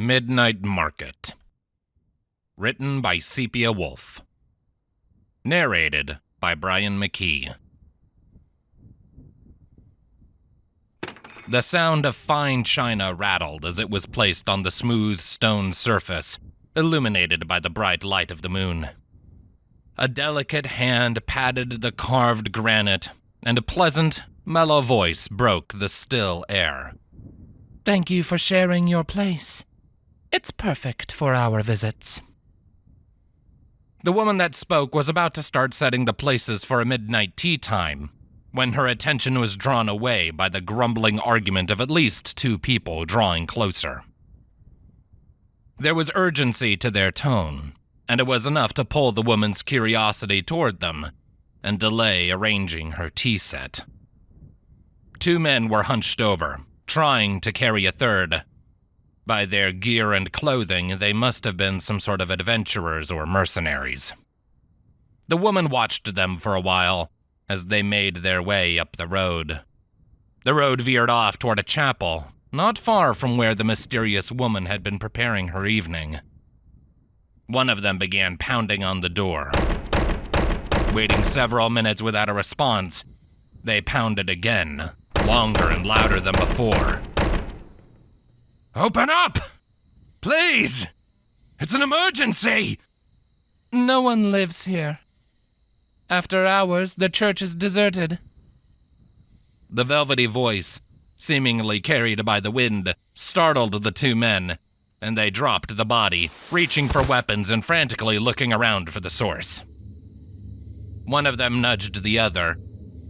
Midnight Market. Written by Sepia Wolf. Narrated by Brian McKee. The sound of fine china rattled as it was placed on the smooth stone surface, illuminated by the bright light of the moon. A delicate hand patted the carved granite, and a pleasant, mellow voice broke the still air. "Thank you for sharing your place. It's perfect for our visits." The woman that spoke was about to start setting the places for a midnight tea time, when her attention was drawn away by the grumbling argument of at least two people drawing closer. There was urgency to their tone, and it was enough to pull the woman's curiosity toward them and delay arranging her tea set. Two men were hunched over, trying to carry a third. By their gear and clothing, they must have been some sort of adventurers or mercenaries. The woman watched them for a while as they made their way up the road. The road veered off toward a chapel, not far from where the mysterious woman had been preparing her evening. One of them began pounding on the door. Waiting several minutes without a response, they pounded again, longer and louder than before. "Open up! Please! It's an emergency!" "No one lives here. After hours, the church is deserted." The velvety voice, seemingly carried by the wind, startled the two men, and they dropped the body, reaching for weapons and frantically looking around for the source. One of them nudged the other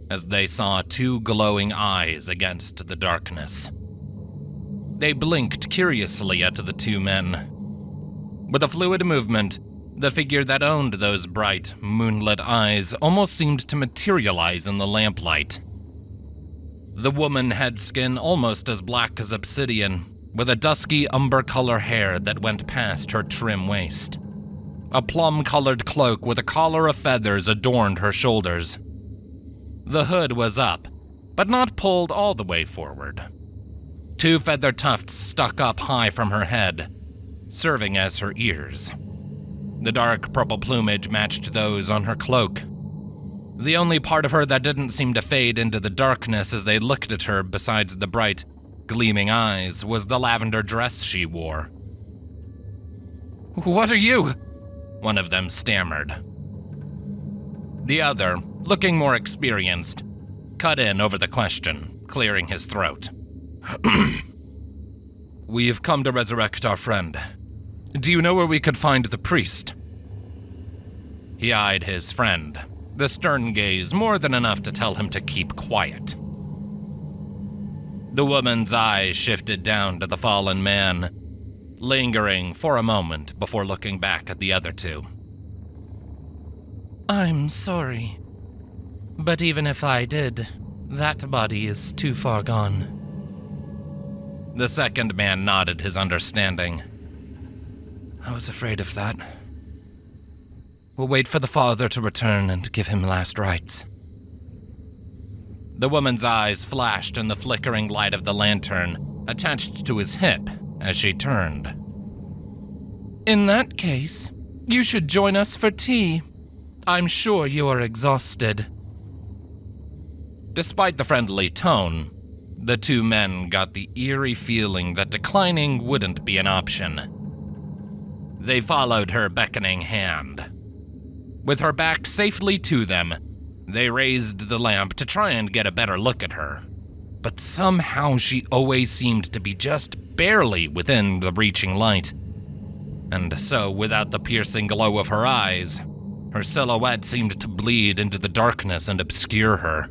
as they saw two glowing eyes against the darkness. They blinked curiously at the two men. With a fluid movement, the figure that owned those bright, moonlit eyes almost seemed to materialize in the lamplight. The woman had skin almost as black as obsidian, with a dusky umber-color hair that went past her trim waist. A plum-colored cloak with a collar of feathers adorned her shoulders. The hood was up, but not pulled all the way forward. Two feather tufts stuck up high from her head, serving as her ears. The dark purple plumage matched those on her cloak. The only part of her that didn't seem to fade into the darkness as they looked at her besides the bright, gleaming eyes was the lavender dress she wore. "What are you?" one of them stammered. The other, looking more experienced, cut in over the question, clearing his throat. "We have come to resurrect our friend. Do you know where we could find the priest?" He eyed his friend, the stern gaze more than enough to tell him to keep quiet. The woman's eyes shifted down to the fallen man, lingering for a moment before looking back at the other two. "I'm sorry. But even if I did, that body is too far gone." The second man nodded his understanding. "I was afraid of that. We'll wait for the father to return and give him last rites." The woman's eyes flashed in the flickering light of the lantern attached to his hip as she turned. "In that case, you should join us for tea. I'm sure you're exhausted." Despite the friendly tone, the two men got the eerie feeling that declining wouldn't be an option. They followed her beckoning hand. With her back safely to them, they raised the lamp to try and get a better look at her. But somehow she always seemed to be just barely within the reaching light. And so, without the piercing glow of her eyes, her silhouette seemed to bleed into the darkness and obscure her.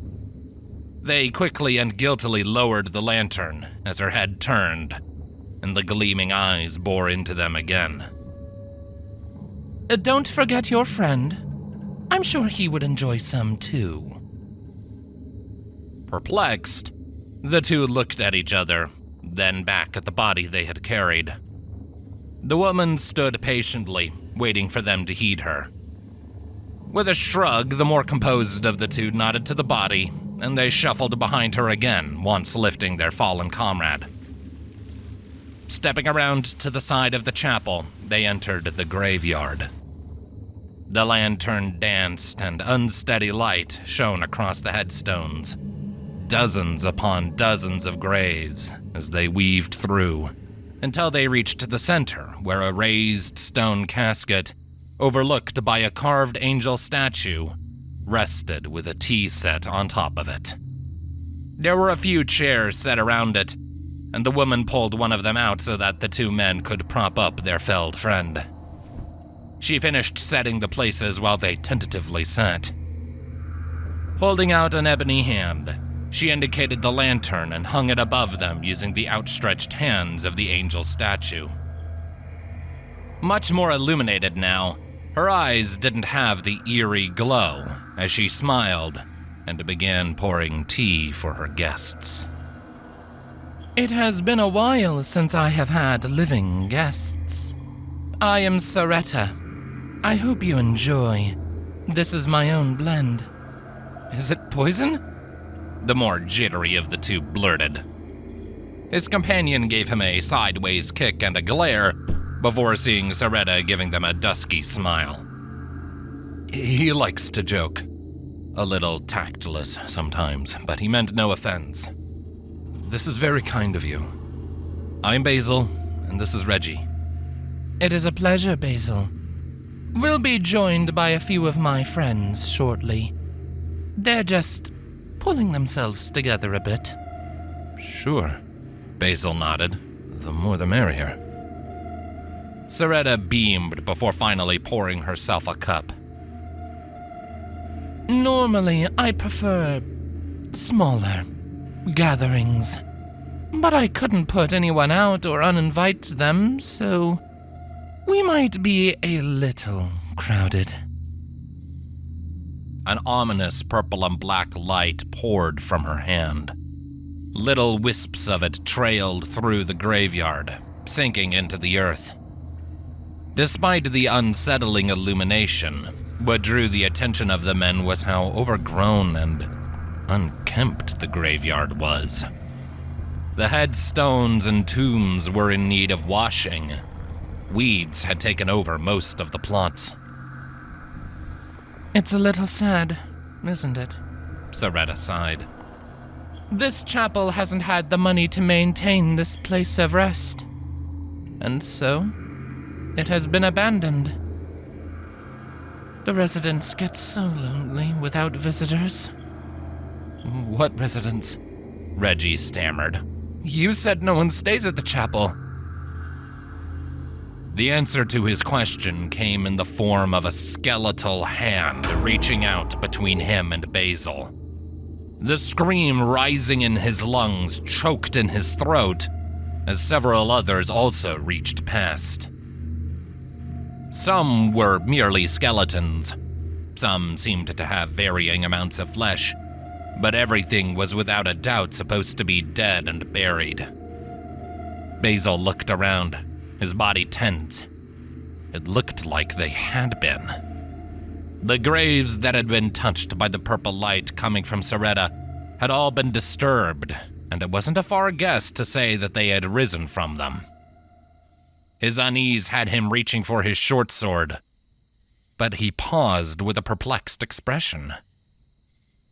They quickly and guiltily lowered the lantern as her head turned, and the gleaming eyes bore into them again. Don't forget your friend. I'm sure he would enjoy some too." Perplexed, the two looked at each other, then back at the body they had carried. The woman stood patiently, waiting for them to heed her. With a shrug, the more composed of the two nodded to the body, and they shuffled behind her again, once lifting their fallen comrade. Stepping around to the side of the chapel, they entered the graveyard. The lantern danced and unsteady light shone across the headstones. Dozens upon dozens of graves as they weaved through, until they reached the center, where a raised stone casket, overlooked by a carved angel statue, rested with a tea set on top of it. There were a few chairs set around it, and the woman pulled one of them out so that the two men could prop up their felled friend. She finished setting the places while they tentatively sat. Holding out an ebony hand, she indicated the lantern and hung it above them using the outstretched hands of the angel statue. Much more illuminated now, her eyes didn't have the eerie glow as she smiled and began pouring tea for her guests. It has been a while since I have had living guests. I am Saretta. I hope you enjoy. This is my own blend. Is it poison? The more jittery of the two blurted. His companion gave him a sideways kick and a glare before seeing Saretta giving them a dusky smile. He likes to joke. A little tactless sometimes, but he meant no offense. This is very kind of you. I'm Basil, and this is Reggie. It is a pleasure, Basil. We'll be joined by a few of my friends shortly. They're just pulling themselves together a bit. Sure, Basil nodded. The more the merrier. Saretta beamed before finally pouring herself a cup. Normally, I prefer smaller gatherings, but I couldn't put anyone out or uninvite them, so we might be a little crowded. An ominous purple and black light poured from her hand. Little wisps of it trailed through the graveyard, sinking into the earth. Despite the unsettling illumination, what drew the attention of the men was how overgrown and unkempt the graveyard was. The headstones and tombs were in need of washing. Weeds had taken over most of the plots. It's a little sad, isn't it? Saretta sighed. This chapel hasn't had the money to maintain this place of rest, and so it has been abandoned. The residents get so lonely without visitors. What residents? Reggie stammered. You said no one stays at the chapel. The answer to his question came in the form of a skeletal hand reaching out between him and Basil. The scream rising in his lungs choked in his throat as several others also reached past. Some were merely skeletons. Some seemed to have varying amounts of flesh, but everything was without a doubt supposed to be dead and buried. Basil looked around, his body tense. It looked like they had been. The graves that had been touched by the purple light coming from Saretta had all been disturbed, and it wasn't a far guess to say that they had risen from them. His unease had him reaching for his short sword, but he paused with a perplexed expression.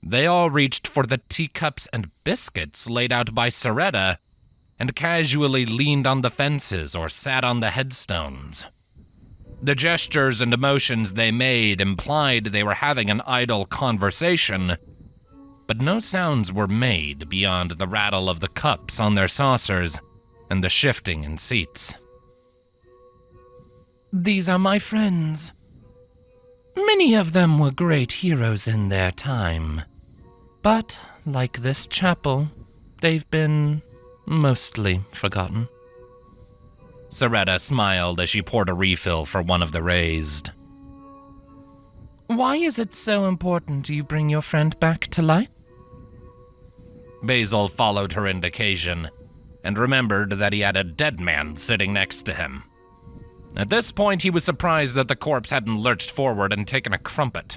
They all reached for the teacups and biscuits laid out by Saretta and casually leaned on the fences or sat on the headstones. The gestures and emotions they made implied they were having an idle conversation, but no sounds were made beyond the rattle of the cups on their saucers and the shifting in seats. These are my friends. Many of them were great heroes in their time, but like this chapel, they've been mostly forgotten. Saretta smiled as she poured a refill for one of the raised. Why is it so important you bring your friend back to life? Basil followed her indication and remembered that he had a dead man sitting next to him. At this point, he was surprised that the corpse hadn't lurched forward and taken a crumpet.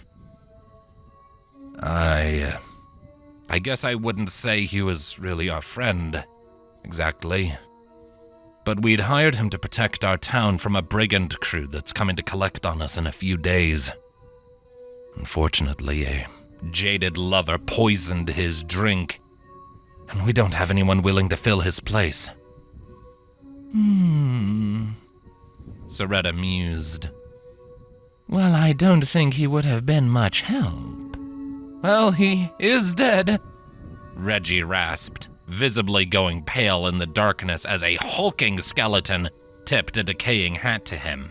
I guess I wouldn't say he was really our friend, exactly. but we'd hired him to protect our town from a brigand crew that's coming to collect on us in a few days. Unfortunately, a jaded lover poisoned his drink, and we don't have anyone willing to fill his place. Soretta mused. Well, I don't think he would have been much help. Well, he is dead, Reggie rasped, visibly going pale in the darkness as a hulking skeleton tipped a decaying hat to him.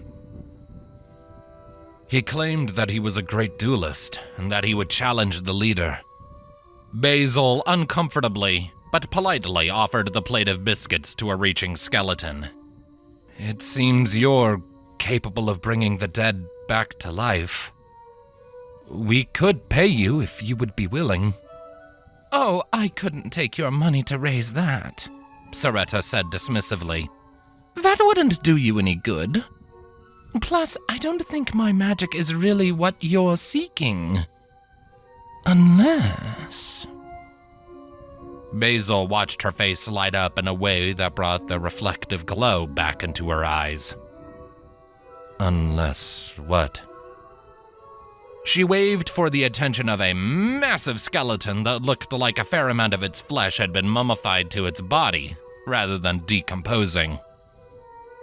He claimed that he was a great duelist and that he would challenge the leader. Basil uncomfortably, but politely offered the plate of biscuits to a reaching skeleton. It seems you're capable of bringing the dead back to life. We could pay you if you would be willing. Oh, I couldn't take your money to raise that, Soretta said dismissively. That wouldn't do you any good. Plus, I don't think my magic is really what you're seeking. Unless... Basil watched her face light up in a way that brought the reflective glow back into her eyes. Unless what? She waved for the attention of a massive skeleton that looked like a fair amount of its flesh had been mummified to its body, rather than decomposing.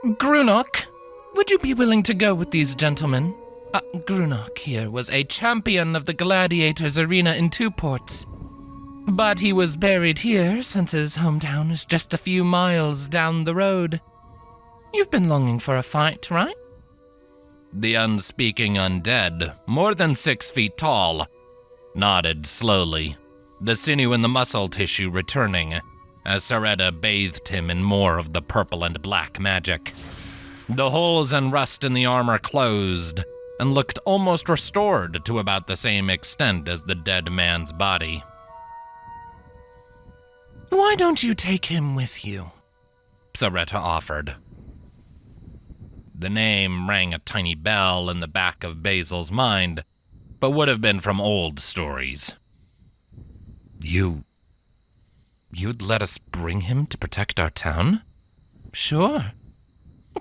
Grunok, would you be willing to go with these gentlemen? Grunok here was a champion of the Gladiators Arena in Two Ports. But he was buried here since his hometown is just a few miles down the road. You've been longing for a fight, right? The unspeaking undead, more than 6 feet tall, nodded slowly, the sinew and the muscle tissue returning as Soretta bathed him in more of the purple and black magic. The holes and rust in the armor closed and looked almost restored to about the same extent as the dead man's body. Why don't you take him with you? Soretta offered. The name rang a tiny bell in the back of Basil's mind, but would have been from old stories. You'd let us bring him to protect our town? Sure.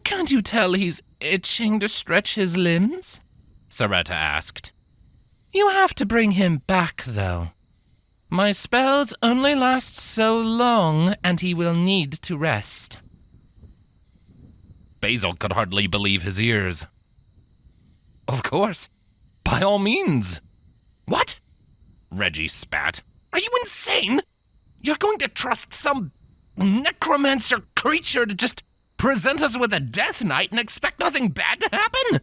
Can't you tell he's itching to stretch his limbs? Soretta asked. You have to bring him back, though. My spells only last so long, and he will need to rest. Basil could hardly believe his ears. Of course. By all means. What? Reggie spat. Are you insane? You're going to trust some necromancer creature to just present us with a death knight and expect nothing bad to happen?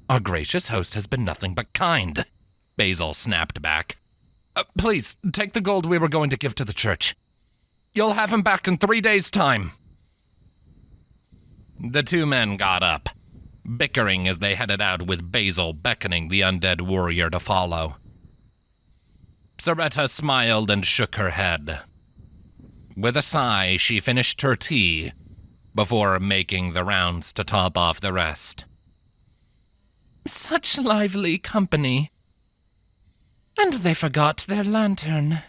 Our gracious host has been nothing but kind, Basil snapped back. Please, take the gold we were going to give to the church. You'll have him back in 3 days' time. The two men got up, bickering as they headed out with Basil beckoning the undead warrior to follow. Soretta smiled and shook her head. With a sigh, she finished her tea before making the rounds to top off the rest. Such lively company. And they forgot their lantern.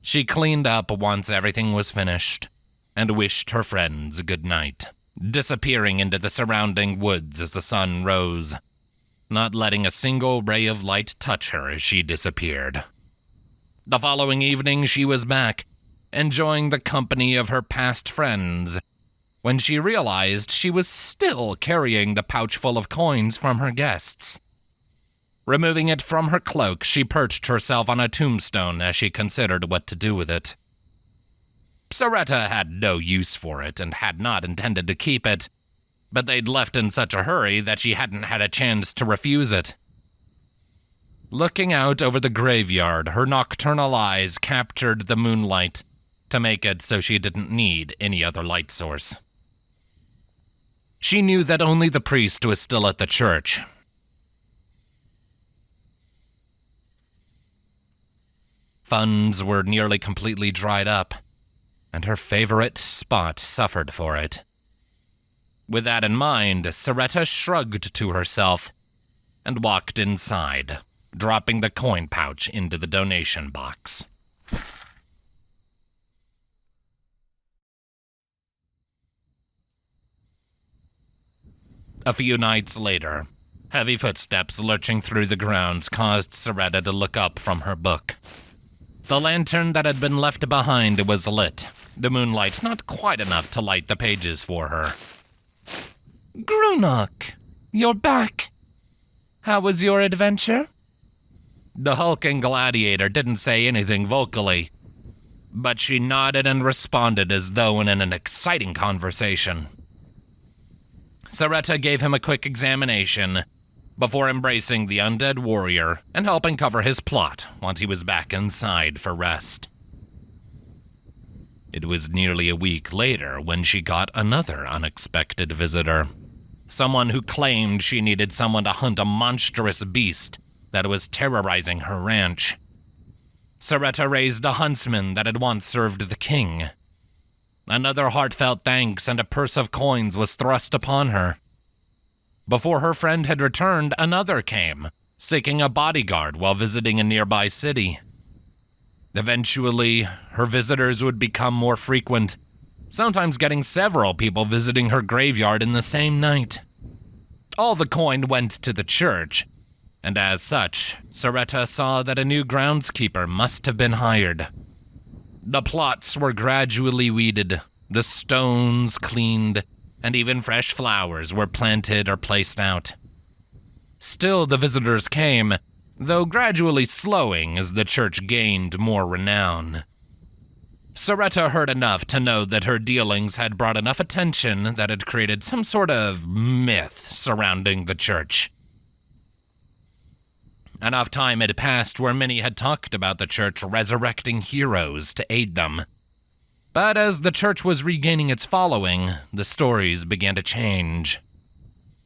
She cleaned up once everything was finished and wished her friends good night, disappearing into the surrounding woods as the sun rose, not letting a single ray of light touch her as she disappeared. The following evening she was back, enjoying the company of her past friends, when she realized she was still carrying the pouch full of coins from her guests. Removing it from her cloak, she perched herself on a tombstone as she considered what to do with it. Soretta had no use for it and had not intended to keep it, but they'd left in such a hurry that she hadn't had a chance to refuse it. Looking out over the graveyard, her nocturnal eyes captured the moonlight to make it so she didn't need any other light source. She knew that only the priest was still at the church. Funds were nearly completely dried up, and her favorite spot suffered for it. With that in mind, Soretta shrugged to herself and walked inside, dropping the coin pouch into the donation box. A few nights later, heavy footsteps lurching through the grounds caused Soretta to look up from her book. The lantern that had been left behind was lit, the moonlight not quite enough to light the pages for her. Grunok, you're back. How was your adventure? The hulking gladiator didn't say anything vocally, but she nodded and responded as though in an exciting conversation. Soretta gave him a quick examination before embracing the undead warrior and helping cover his plot once he was back inside for rest. It was nearly a week later when she got another unexpected visitor. Someone who claimed she needed someone to hunt a monstrous beast that was terrorizing her ranch. Soretta raised a huntsman that had once served the king. Another heartfelt thanks and a purse of coins was thrust upon her. Before her friend had returned, another came, seeking a bodyguard while visiting a nearby city. Eventually, her visitors would become more frequent, sometimes getting several people visiting her graveyard in the same night. All the coin went to the church, and as such, Soretta saw that a new groundskeeper must have been hired. The plots were gradually weeded, the stones cleaned, and even fresh flowers were planted or placed out. Still, the visitors came, though gradually slowing as the church gained more renown. Soretta heard enough to know that her dealings had brought enough attention that had created some sort of myth surrounding the church. Enough time had passed where many had talked about the church resurrecting heroes to aid them. But as the church was regaining its following, the stories began to change.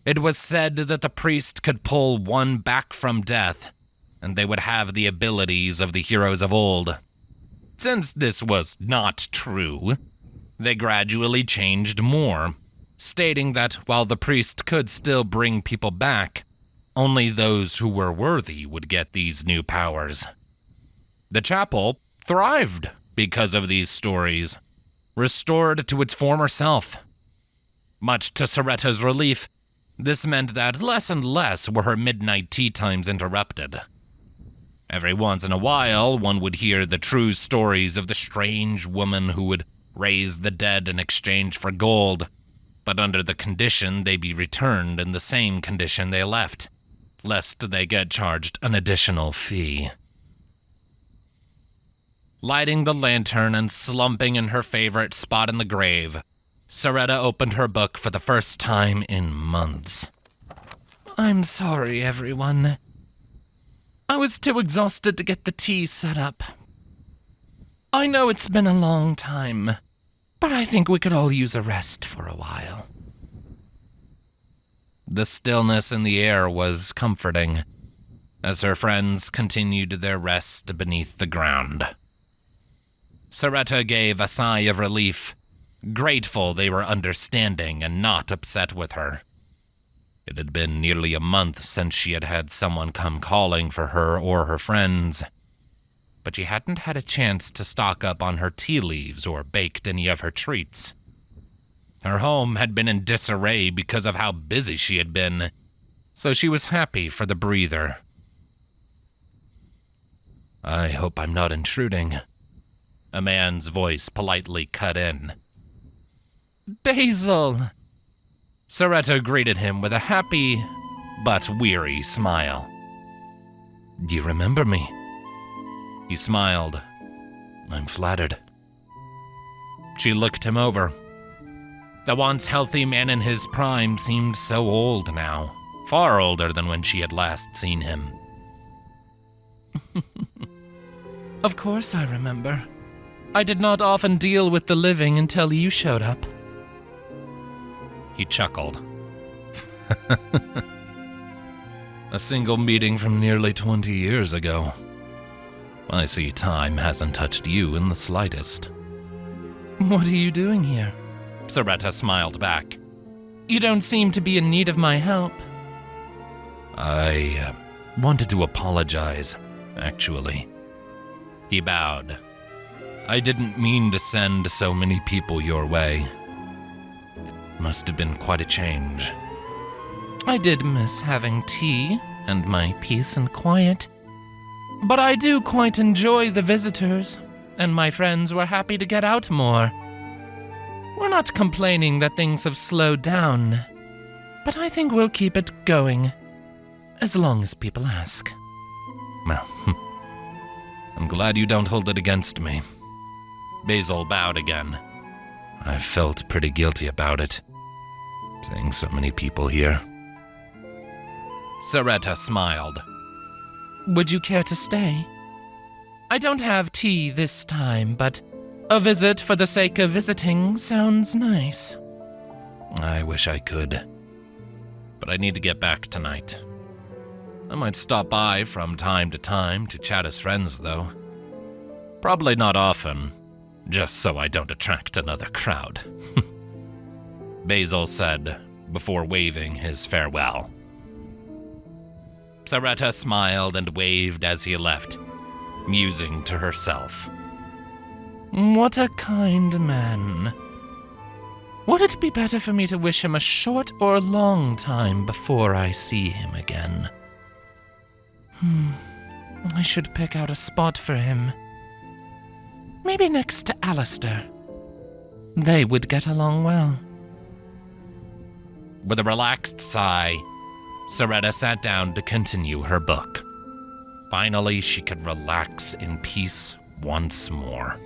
It was said that the priest could pull one back from death, and they would have the abilities of the heroes of old. Since this was not true, they gradually changed more, stating that while the priest could still bring people back, only those who were worthy would get these new powers. The chapel thrived because of these stories, restored to its former self. Much to Soretta's relief, this meant that less and less were her midnight tea times interrupted. Every once in a while, one would hear the true stories of the strange woman who would raise the dead in exchange for gold, but under the condition they be returned in the same condition they left, lest they get charged an additional fee. Lighting the lantern and slumping in her favorite spot in the grave, Soretta opened her book for the first time in months. I'm sorry, everyone. I was too exhausted to get the tea set up. I know it's been a long time, but I think we could all use a rest for a while. The stillness in the air was comforting, as her friends continued their rest beneath the ground. Soretta gave a sigh of relief, grateful they were understanding and not upset with her. It had been nearly a month since she had had someone come calling for her or her friends, but she hadn't had a chance to stock up on her tea leaves or baked any of her treats. Her home had been in disarray because of how busy she had been, so she was happy for the breather. "I hope I'm not intruding," a man's voice politely cut in. Basil! Soretta greeted him with a happy but weary smile. "Do you remember me?" He smiled. "I'm flattered." She looked him over. The once healthy man in his prime seemed so old now, far older than when she had last seen him. Of course I remember. I did not often deal with the living until you showed up. He chuckled. A single meeting from nearly 20 years ago. I see time hasn't touched you in the slightest. What are you doing here? Soretta smiled back. You don't seem to be in need of my help. I wanted to apologize, actually. He bowed. I didn't mean to send so many people your way. It must have been quite a change. I did miss having tea and my peace and quiet. But I do quite enjoy the visitors, and my friends were happy to get out more. We're not complaining that things have slowed down, but I think we'll keep it going, as long as people ask. Well, I'm glad you don't hold it against me. Basil bowed again. I felt pretty guilty about it, seeing so many people here. Saretta smiled. Would you care to stay? I don't have tea this time, but a visit for the sake of visiting sounds nice. I wish I could, but I need to get back tonight. I might stop by from time to time to chat as friends, though. Probably not often, just so I don't attract another crowd. Basil said, before waving his farewell. Saretta smiled and waved as he left, musing to herself. What a kind man. Would it be better for me to wish him a short or long time before I see him again? I should pick out a spot for him. Maybe next to Alistair. They would get along well. With a relaxed sigh, Saretta sat down to continue her book. Finally, she could relax in peace once more.